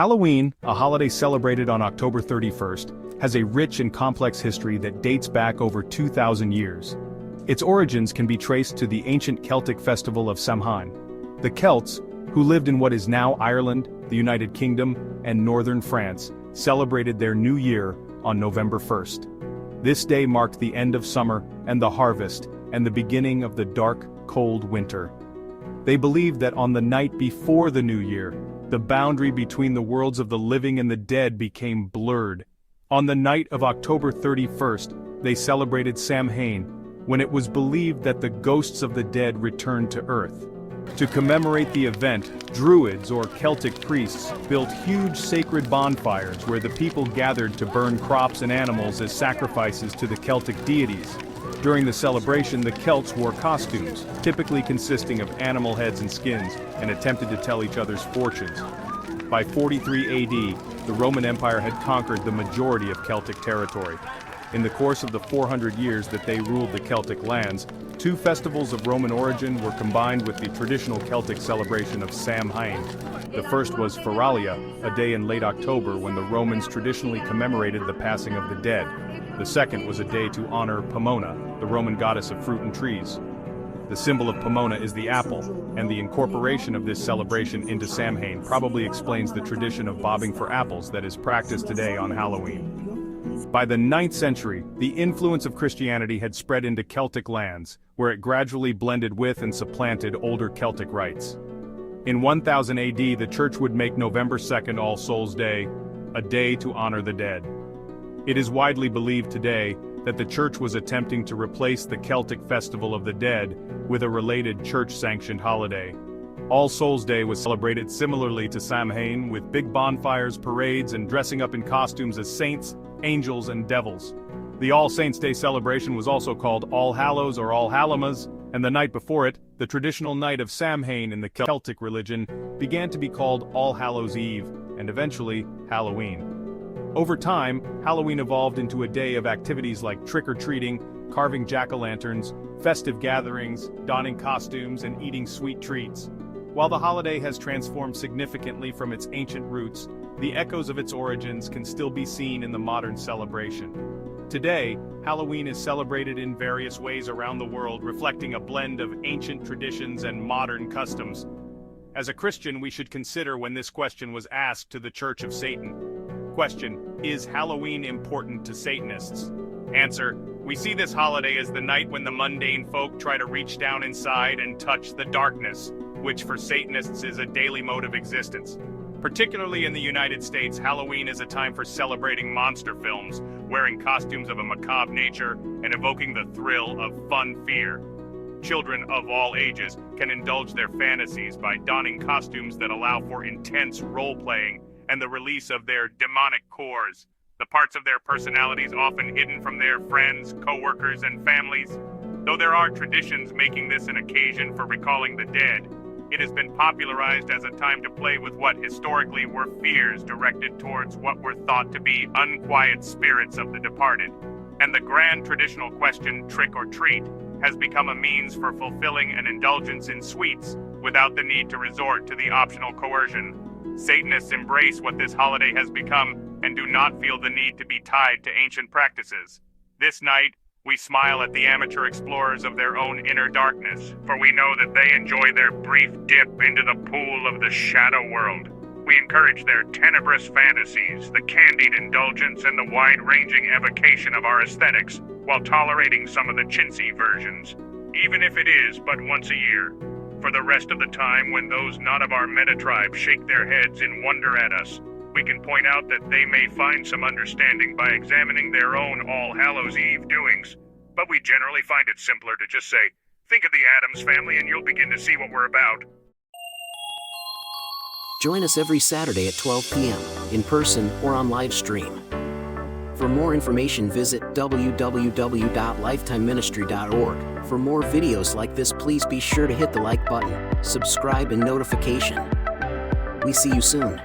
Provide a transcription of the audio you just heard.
Halloween, a holiday celebrated on October 31st, has a rich and complex history that dates back over 2,000 years. Its origins can be traced to the ancient Celtic festival of Samhain. The Celts, who lived in what is now Ireland, the United Kingdom, and northern France, celebrated their new year on November 1st. This day marked the end of summer and the harvest, and the beginning of the dark, cold winter. They believed that on the night before the new year, the boundary between the worlds of the living and the dead became blurred. On the night of October 31st, they celebrated Samhain, when it was believed that the ghosts of the dead returned to Earth. To commemorate the event, Druids or Celtic priests built huge sacred bonfires where the people gathered to burn crops and animals as sacrifices to the Celtic deities. During the celebration, the Celts wore costumes, typically consisting of animal heads and skins, and attempted to tell each other's fortunes. By 43 AD, the Roman Empire had conquered the majority of Celtic territory. In the course of the 400 years that they ruled the Celtic lands, two festivals of Roman origin were combined with the traditional Celtic celebration of Samhain. The first was Feralia, a day in late October when the Romans traditionally commemorated the passing of the dead. The second was a day to honor Pomona, the Roman goddess of fruit and trees. The symbol of Pomona is the apple, and the incorporation of this celebration into Samhain probably explains the tradition of bobbing for apples that is practiced today on Halloween. By the 9th century, the influence of Christianity had spread into Celtic lands, where it gradually blended with and supplanted older Celtic rites. In 1000 AD, the Church would make November 2nd All Souls' Day, a day to honor the dead. It is widely believed today that the Church was attempting to replace the Celtic Festival of the Dead with a related Church-sanctioned holiday. All Souls' Day was celebrated similarly to Samhain, with big bonfires, parades, and dressing up in costumes as saints, angels, and devils. The All Saints' Day celebration was also called All Hallows or All Hallowmas, and the night before it, the traditional night of Samhain in the Celtic religion, began to be called All Hallows' Eve, and eventually Halloween. Over time, Halloween evolved into a day of activities like trick-or-treating, carving jack-o'-lanterns, festive gatherings, donning costumes, and eating sweet treats. While the holiday has transformed significantly from its ancient roots, the echoes of its origins can still be seen in the modern celebration. Today, Halloween is celebrated in various ways around the world, reflecting a blend of ancient traditions and modern customs. As a Christian, we should consider when this question was asked to the Church of Satan. Question: is Halloween important to Satanists? Answer: we see this holiday as the night when the mundane folk try to reach down inside and touch the darkness, which for Satanists is a daily mode of existence. Particularly in the United States, Halloween is a time for celebrating monster films, wearing costumes of a macabre nature, and evoking the thrill of fun fear. Children of all ages can indulge their fantasies by donning costumes that allow for intense role-playing and the release of their demonic cores, the parts of their personalities often hidden from their friends, co-workers, and families. Though there are traditions making this an occasion for recalling the dead, it has been popularized as a time to play with what historically were fears directed towards what were thought to be unquiet spirits of the departed. And the grand traditional question, trick or treat, has become a means for fulfilling an indulgence in sweets without the need to resort to the optional coercion. Satanists embrace what this holiday has become and do not feel the need to be tied to ancient practices. This night, we smile at the amateur explorers of their own inner darkness, for we know that they enjoy their brief dip into the pool of the shadow world. We encourage their tenebrous fantasies, the candied indulgence, and the wide-ranging evocation of our aesthetics, while tolerating some of the chintzy versions, even if it is but once a year. For the rest of the time, when those not of our meta-tribe shake their heads in wonder at us, we can point out that they may find some understanding by examining their own All Hallows' Eve doings, but we generally find it simpler to just say, think of the Addams Family and you'll begin to see what we're about. Join us every Saturday at 12 p.m., in person or on live stream. For more information, visit www.lifetimeministry.org. For more videos like this, please be sure to hit the like button, subscribe and notification. We see you soon.